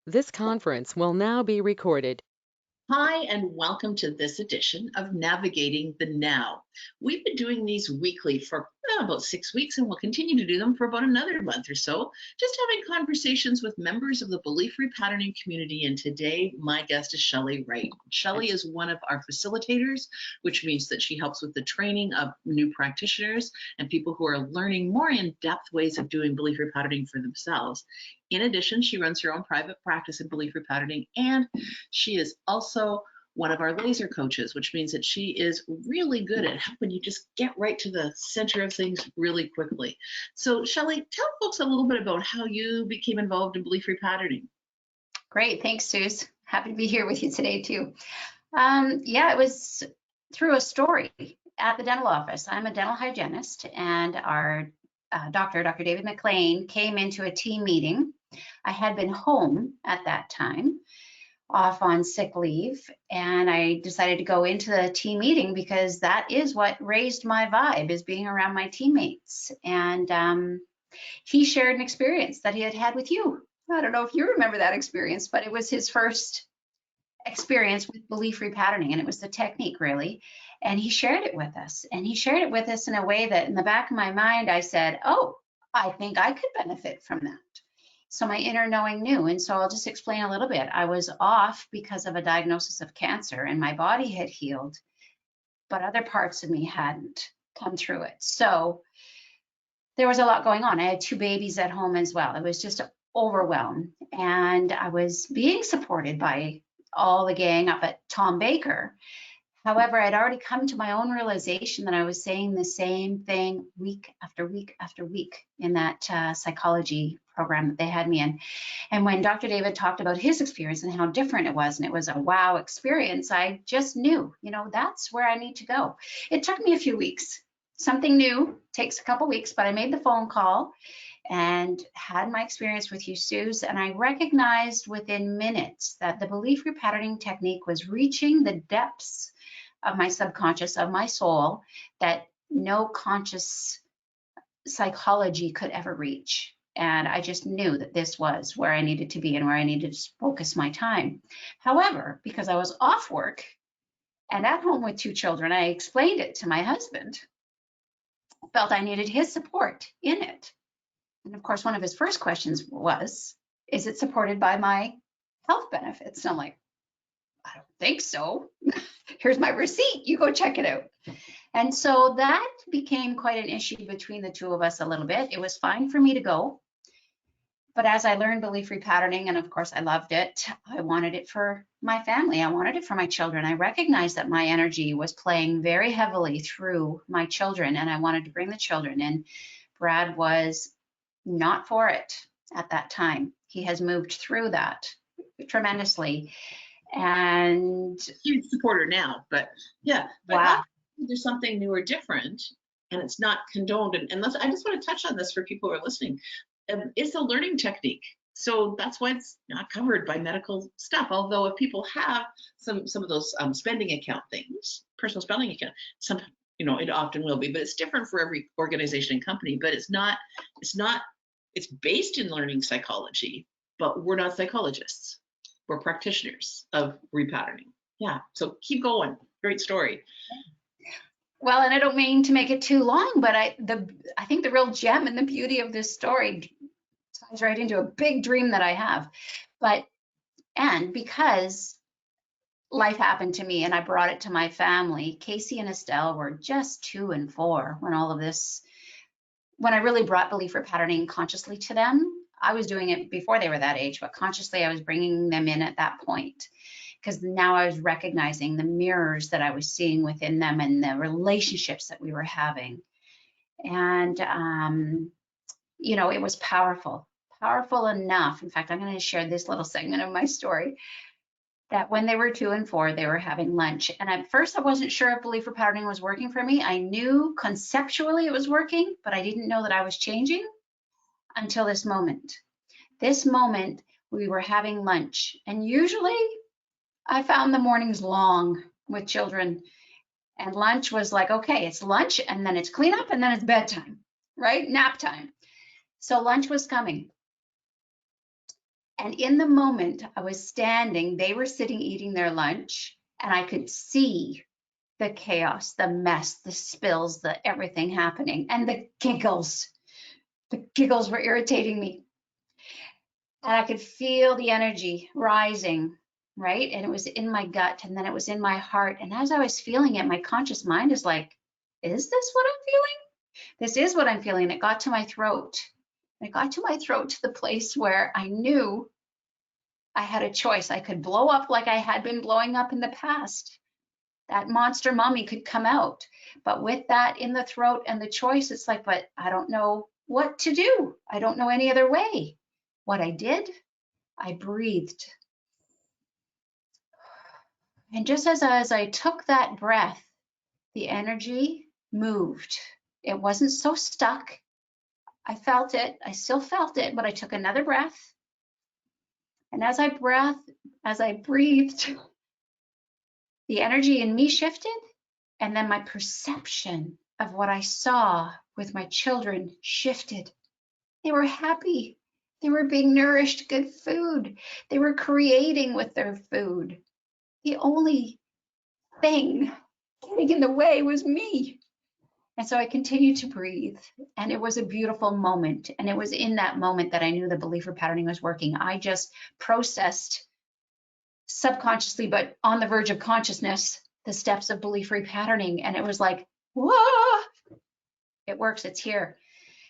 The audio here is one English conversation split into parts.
This conference will now be recorded. Hi, and welcome to this edition of Navigating the Now. We've been doing these weekly for about 6 weeks, and we'll continue to do them for about another month or so, just having conversations with members of the belief repatterning community. And today, my guest is Shelley Wright. Shelley is one of our facilitators, which means that she helps with the training of new practitioners and people who are learning more in-depth ways of doing belief repatterning for themselves. In addition, she runs her own private practice in belief repatterning, and she is also one of our laser coaches, which means that she is really good at helping you just get right to the center of things really quickly. So, Shelley, tell folks a little bit about how you became involved in belief repatterning. Great, thanks, Suze. Happy to be here with you today too. Yeah, it was through a story at the dental office. I'm a dental hygienist, and our doctor, Dr. David McLean, came into a team meeting. I had been home at that time, off on sick leave, and I decided to go into the team meeting because that is what raised my vibe, is being around my teammates. And he shared an experience that he had had with you. I don't know if you remember that experience, but it was his first experience with belief repatterning, and it was the technique, really. And he shared it with us, and he shared it with us in a way that in the back of my mind, I said, oh, I think I could benefit from that. So my inner knowing knew. And so I'll just explain a little bit. I was off because of a diagnosis of cancer, and my body had healed, but other parts of me hadn't come through it. So there was a lot going on. I had 2 babies at home as well. It was just overwhelmed. And I was being supported by all the gang up at Tom Baker. However, I'd already come to my own realization that I was saying the same thing week after week after week in that psychology program that they had me in. And when Dr. David talked about his experience and how different it was, and it was a wow experience, I just knew, that's where I need to go. It took me a few weeks. Something new takes a couple weeks, but I made the phone call and had my experience with you, Suze, and I recognized within minutes that the belief repatterning technique was reaching the depths of my subconscious, of my soul, that no conscious psychology could ever reach. And I just knew that this was where I needed to be and where I needed to focus my time. However, because I was off work and at home with 2 children, I explained it to my husband, felt I needed his support in it. And of course, one of his first questions was, is it supported by my health benefits? And I'm like, I don't think so. Here's my receipt. You go check it out. And so that became quite an issue between the two of us a little bit. It was fine for me to go. But as I learned belief repatterning, and of course I loved it, I wanted it for my family. I wanted it for my children. I recognized that my energy was playing very heavily through my children, and I wanted to bring the children in. Brad was not for it at that time. He has moved through that tremendously. And Huge supporter now, but yeah, but wow. there's something new or different, and it's not condoned. And I just want to touch on this for people who are listening. It's a learning technique. So that's why it's not covered by medical stuff. Although if people have some of those spending account things, personal spending account, some it often will be, but it's different for every organization and company. But it's not. It's based in learning psychology, but we're not psychologists. We're practitioners of repatterning. Yeah. So keep going. Great story. Well, and I don't mean to make it too long, but I think the real gem and the beauty of this story ties right into a big dream that I have. And because life happened to me and I brought it to my family, Casey and Estelle were just 2 and 4 when all of this, when I really brought belief repatterning consciously to them. I was doing it before they were that age, but consciously I was bringing them in at that point, because now I was recognizing the mirrors that I was seeing within them and the relationships that we were having. And, it was powerful enough. In fact, I'm going to share this little segment of my story, that when they were 2 and 4, they were having lunch. And at first I wasn't sure if belief repatterning was working for me. I knew conceptually it was working, but I didn't know that I was changing until this moment. This moment, we were having lunch, and usually I found the mornings long with children, and lunch was like, okay, it's lunch, and then it's cleanup, and then it's bedtime, right? Nap time. So lunch was coming. And in the moment I was standing, they were sitting eating their lunch, and I could see the chaos, the mess, the spills, the everything happening, and the giggles. The giggles were irritating me. And I could feel the energy rising, right? And it was in my gut, and then it was in my heart. And as I was feeling it, my conscious mind is like, is this what I'm feeling? This is what I'm feeling. It got to my throat. It got to my throat, to the place where I knew I had a choice. I could blow up like I had been blowing up in the past. That monster mommy could come out. But with that in the throat and the choice, it's like, but I don't know what to do. I don't know any other way. What I did, I breathed. And just as I took that breath, the energy moved. It wasn't so stuck. I felt it. I still felt it, but I took another breath. And as I breathed, the energy in me shifted, and then my perception of what I saw with my children shifted. They were happy. They were being nourished good food. They were creating with their food. The only thing getting in the way was me. And so I continued to breathe, and it was a beautiful moment. And it was in that moment that I knew the belief repatterning was working. I just processed subconsciously, but on the verge of consciousness, the steps of belief repatterning. And it was like, whoa, it works, it's here.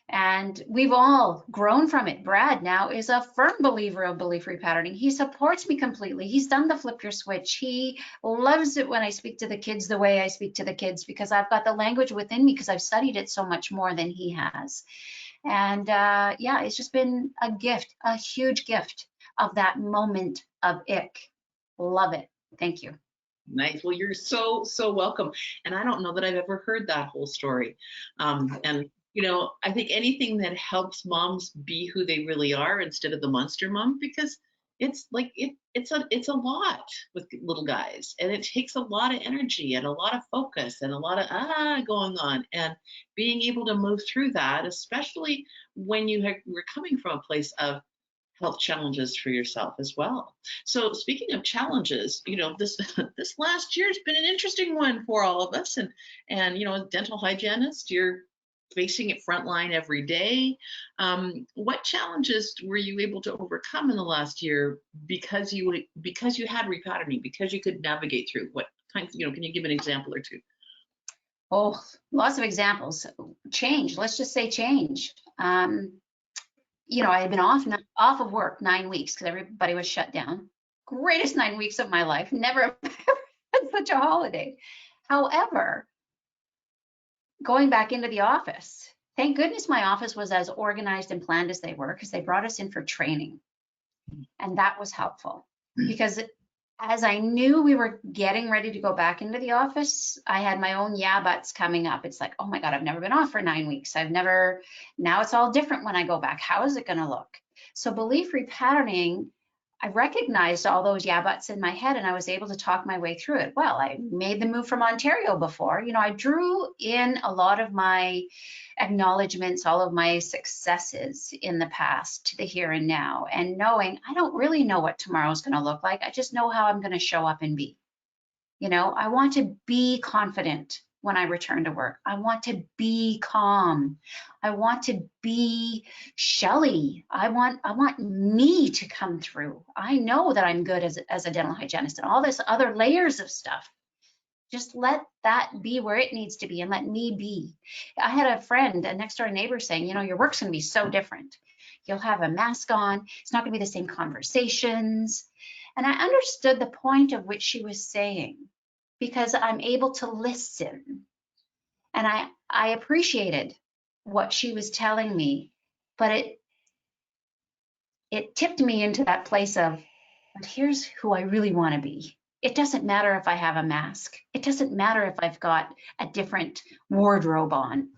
And we've all grown from it. Brad now is a firm believer of belief repatterning. He supports me completely. He's done the flip your switch. He loves it when I speak to the kids the way I speak to the kids, because I've got the language within me, because I've studied it so much more than he has. And yeah, it's just been a gift, a huge gift of that moment of ick. Love it. Thank you. Nice. Well, you're so welcome. And I don't know that I've ever heard that whole story. And I think anything that helps moms be who they really are instead of the monster mom, because it's like it's a lot with little guys, and it takes a lot of energy and a lot of focus and a lot of going on, and being able to move through that, especially when we're coming from a place of health challenges for yourself as well. So speaking of challenges, this this last year has been an interesting one for all of us, and as a dental hygienist, you're facing it frontline every day. What challenges were you able to overcome in the last year because you had repatterning, because you could navigate through? What kinds, can you give an example or two? Oh, lots of examples. Change, let's just say change. I had been off of work 9 weeks because everybody was shut down. Greatest 9 weeks of my life. Never had such a holiday. However, going back into the office, thank goodness my office was as organized and planned as they were, because they brought us in for training. And that was helpful, because as I knew we were getting ready to go back into the office, I had my own yeah buts coming up. It's like, oh my God, I've never been off for 9 weeks. Now it's all different when I go back. How is it going to look? So belief repatterning, I recognized all those yeah buts in my head, and I was able to talk my way through it. Well, I made the move from Ontario before. I drew in a lot of my acknowledgements, all of my successes in the past to the here and now, and knowing I don't really know what tomorrow's going to look like. I just know how I'm going to show up and be. I want to be confident when I return to work. I want to be calm. I want to be Shelley. I want me to come through. I know that I'm good as a dental hygienist, and all this other layers of stuff. Just let that be where it needs to be, and let me be. I had a friend, a next door neighbor, saying, your work's going to be so different. You'll have a mask on. It's not going to be the same conversations. And I understood the point of which she was saying, because I'm able to listen. And I appreciated what she was telling me, but it tipped me into that place of, but here's who I really want to be. It doesn't matter if I have a mask. It doesn't matter if I've got a different wardrobe on.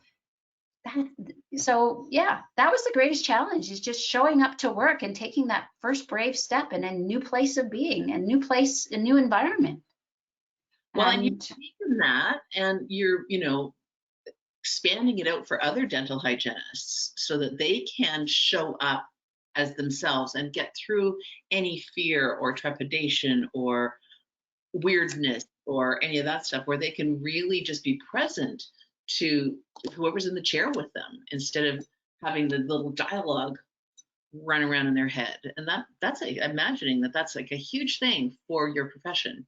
So yeah, that was the greatest challenge, is just showing up to work and taking that first brave step in a new place of being, a new place, a new environment. Well, and you've taken that, and you're, expanding it out for other dental hygienists so that they can show up as themselves and get through any fear or trepidation or weirdness or any of that stuff, where they can really just be present to whoever's in the chair with them instead of having the little dialogue run around in their head. And that's imagining that's like a huge thing for your profession.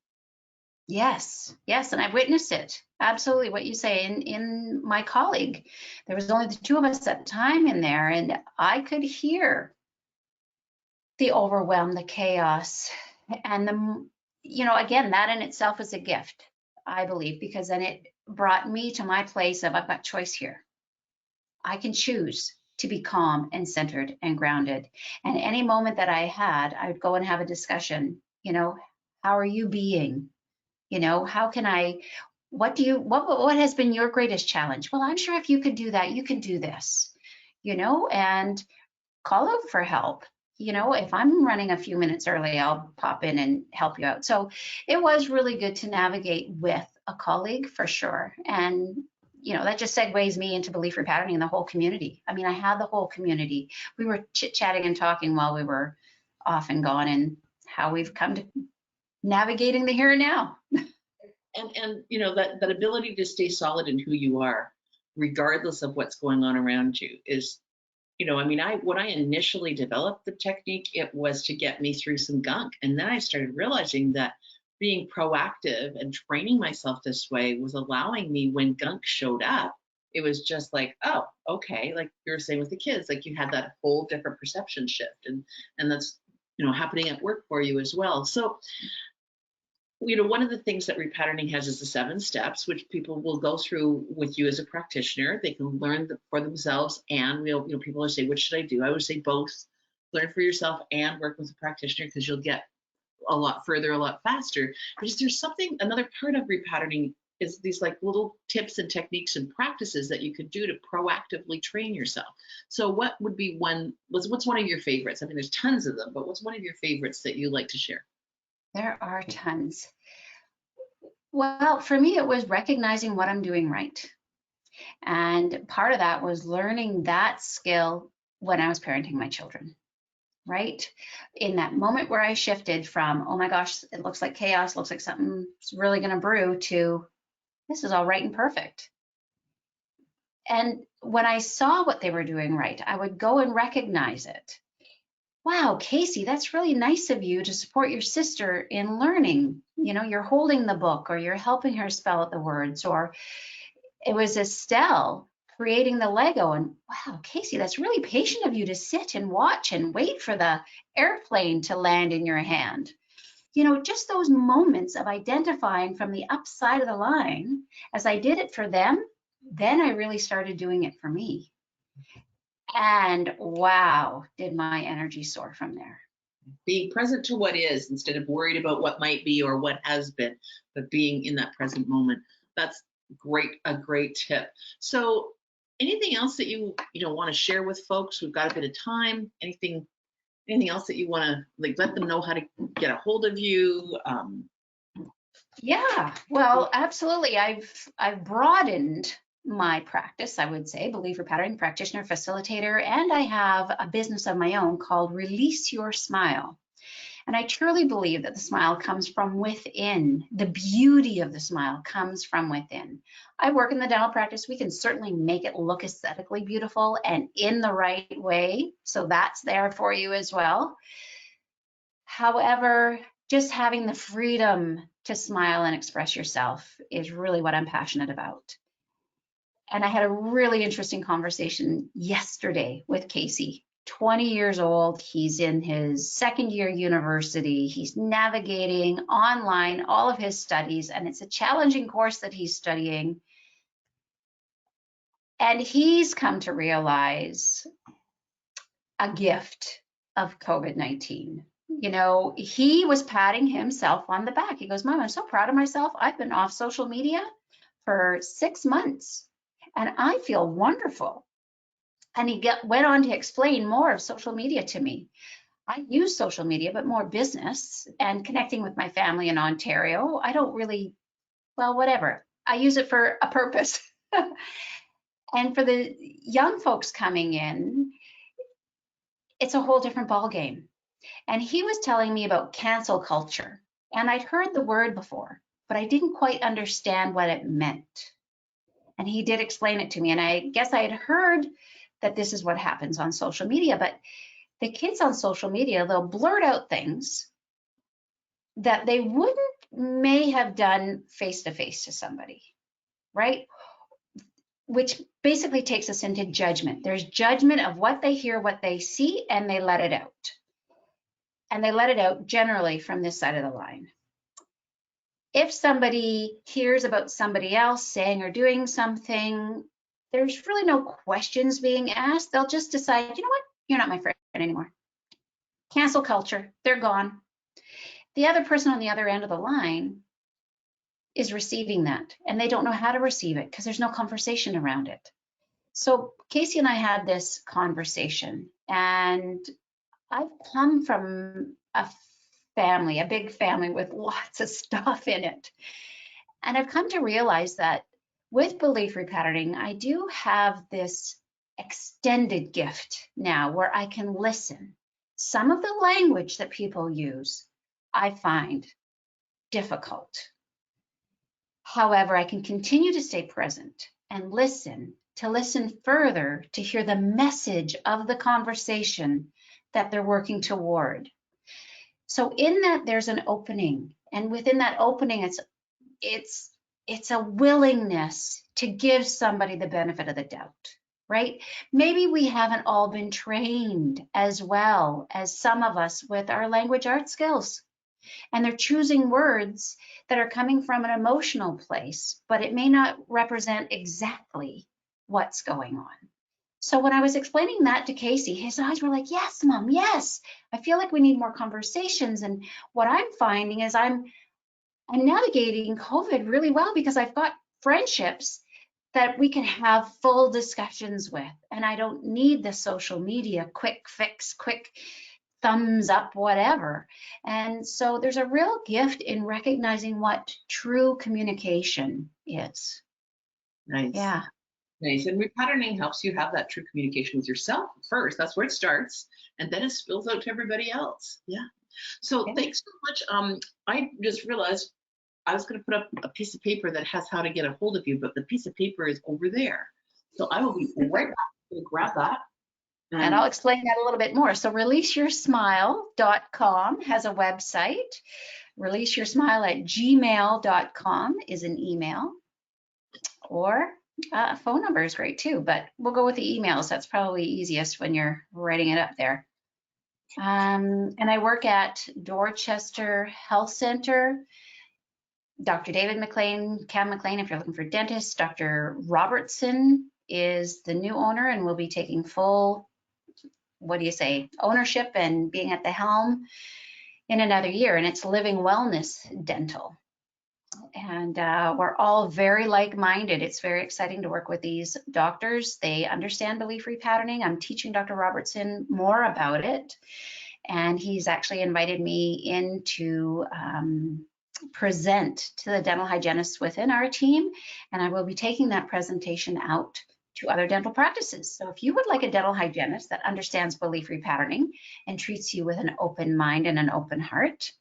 Yes, yes, and I've witnessed it. Absolutely, what you say. In my colleague, there was only the two of us at the time in there, and I could hear the overwhelm, the chaos, and again, that in itself is a gift, I believe, because then it brought me to my place of I've got choice here. I can choose to be calm and centered and grounded. And any moment that I had, I would go and have a discussion. How are you being? How can I, what has been your greatest challenge? Well, I'm sure if you could do that, you can do this, and call out for help. If I'm running a few minutes early, I'll pop in and help you out. So it was really good to navigate with a colleague for sure. And, that just segues me into belief repatterning in the whole community. I mean, I had the whole community. We were chit-chatting and talking while we were off and gone, and how we've come to navigating the here and now. And that ability to stay solid in who you are, regardless of what's going on around you, is, when I initially developed the technique, it was to get me through some gunk. And then I started realizing that being proactive and training myself this way was allowing me, when gunk showed up, it was just like, oh, okay. Like you were saying with the kids, like you had that whole different perception shift, and that's, happening at work for you as well. So, one of the things that repatterning has is the 7 steps, which people will go through with you as a practitioner. They can learn for themselves, and people will say, "What should I do?" I would say both. Learn for yourself and work with a practitioner, because you'll get a lot further, a lot faster. Because there's another part of repatterning is these like little tips and techniques and practices that you could do to proactively train yourself. So what would be what's one of your favorites? I mean, there's tons of them, but what's one of your favorites that you like to share? There are tons. Well, for me, it was recognizing what I'm doing right. And part of that was learning that skill when I was parenting my children, right? In that moment where I shifted from, oh my gosh, it looks like chaos, looks like something's really going to brew, to this is all right and perfect. And when I saw what they were doing right, I would go and recognize it. Wow, Casey, that's really nice of you to support your sister in learning. You're holding the book, or you're helping her spell out the words. Or it was Estelle creating the Lego, and wow, Casey, that's really patient of you to sit and watch and wait for the airplane to land in your hand. Just those moments of identifying from the upside of the line. As I did it for them, then I really started doing it for me. And wow, did my energy soar from there. Being present to what is instead of worried about what might be or what has been, but being in that present moment. That's a great tip. So anything else that you want to share with folks? We've got a bit of time. Anything else that you want to let them know how to get a hold of you? Yeah, well, absolutely. I've broadened my practice, I would say, belief repatterning practitioner, facilitator, and I have a business of my own called Release Your Smile. And I truly believe that the smile comes from within. The beauty of the smile comes from within. I work in the dental practice. We can certainly make it look aesthetically beautiful and in the right way. So that's there for you as well. However, just having the freedom to smile and express yourself is really what I'm passionate about. And I had a really interesting conversation yesterday with Casey, 20 years old. He's in his second year university. He's navigating online all of his studies, and it's a challenging course that he's studying. And he's come to realize a gift of COVID-19. He was patting himself on the back. He goes, Mom, I'm so proud of myself. I've been off social media for 6 months. And I feel wonderful. And he went on to explain more of social media to me. I use social media, but more business and connecting with my family in Ontario. I don't really, well, whatever. I use it for a purpose. And for the young folks coming in, it's a whole different ballgame. And he was telling me about cancel culture. And I'd heard the word before, but I didn't quite understand what it meant. And he did explain it to me. And I guess I had heard that this is what happens on social media, but the kids on social media, they'll blurt out things that they wouldn't may have done face to face to somebody, right? Which basically takes us into judgment. There's judgment of what they hear, what they see, and they let it out. And they let it out generally from this side of the line. If somebody hears about somebody else saying or doing something, there's really no questions being asked. They'll just decide, you know what, you're not my friend anymore. Cancel culture, they're gone. The other person on the other end of the line is receiving that, and they don't know how to receive it because there's no conversation around it. So Casey and I had this conversation, and I've come from a family, a big family with lots of stuff in it. And I've come to realize that with belief repatterning, I do have this extended gift now where I can listen. Some of the language that people use, I find difficult. However, I can continue to stay present and listen, to listen further, to hear the message of the conversation that they're working toward. So in that, there's an opening, and within that opening, it's a willingness to give somebody the benefit of the doubt, right? Maybe we haven't all been trained as well as some of us with our language art skills, and they're choosing words that are coming from an emotional place, but it may not represent exactly what's going on. So when I was explaining that to Casey, his eyes were like, yes, Mom, yes. I feel like we need more conversations. And what I'm finding is I'm navigating COVID really well because I've got friendships that we can have full discussions with. And I don't need the social media, quick fix, quick thumbs up, whatever. And so there's a real gift in recognizing what true communication is. Nice. Yeah. Nice. And repatterning helps you have that true communication with yourself first. That's where it starts. And then it spills out to everybody else. Yeah. So thanks so much. I just realized I was going to put up a piece of paper that has how to get a hold of you, but the piece of paper is over there. So I will be right back to grab that. And I'll explain that a little bit more. So releaseyoursmile.com has a website. Releaseyoursmile@gmail.com is an email, or a phone number is great too, but we'll go with the emails. That's probably easiest when you're writing it up there. And I work at Dorchester Health Center. Dr. David McLean, Cam McLean, if you're looking for dentists. Dr. Robertson is the new owner and will be taking full, ownership and being at the helm in another year. And it's Living Wellness Dental. And we're all very like-minded. It's very exciting to work with these doctors. They understand belief repatterning. I'm teaching Dr. Robertson more about it. And he's actually invited me in to present to the dental hygienists within our team. And I will be taking that presentation out to other dental practices. So if you would like a dental hygienist that understands belief repatterning and treats you with an open mind and an open heart,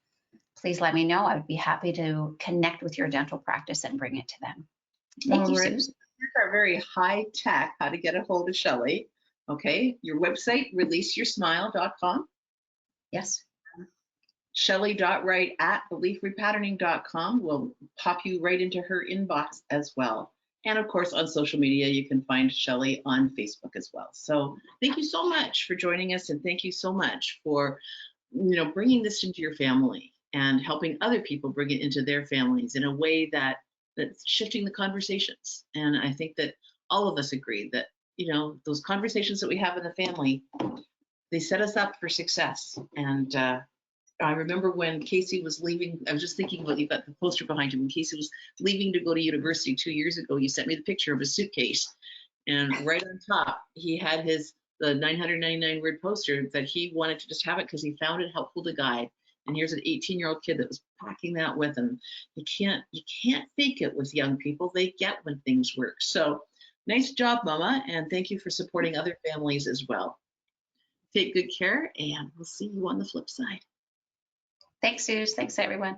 please let me know. I would be happy to connect with your dental practice and bring it to them. Thank you, Susan. Here's our very high tech, how to get a hold of Shelley. Okay, your website, releaseyoursmile.com. Yes. Shelley.Wright@beliefrepatterning.com will pop you right into her inbox as well. And of course, on social media, you can find Shelley on Facebook as well. So thank you so much for joining us, and thank you so much for bringing this into your family and helping other people bring it into their families in a way that's shifting the conversations. And I think that all of us agree that those conversations that we have in the family, they set us up for success. And I remember when Casey was leaving, I was just thinking about, you've got the poster behind him, when Casey was leaving to go to university 2 years ago, you sent me the picture of a suitcase, and right on top, he had the 999 word poster that he wanted to just have it because he found it helpful to guide. And here's an 18-year-old kid that was packing that with him. You can't fake it with young people. They get when things work. So nice job, Mama, and thank you for supporting other families as well. Take good care, and we'll see you on the flip side. Thanks, Suze. Thanks, everyone.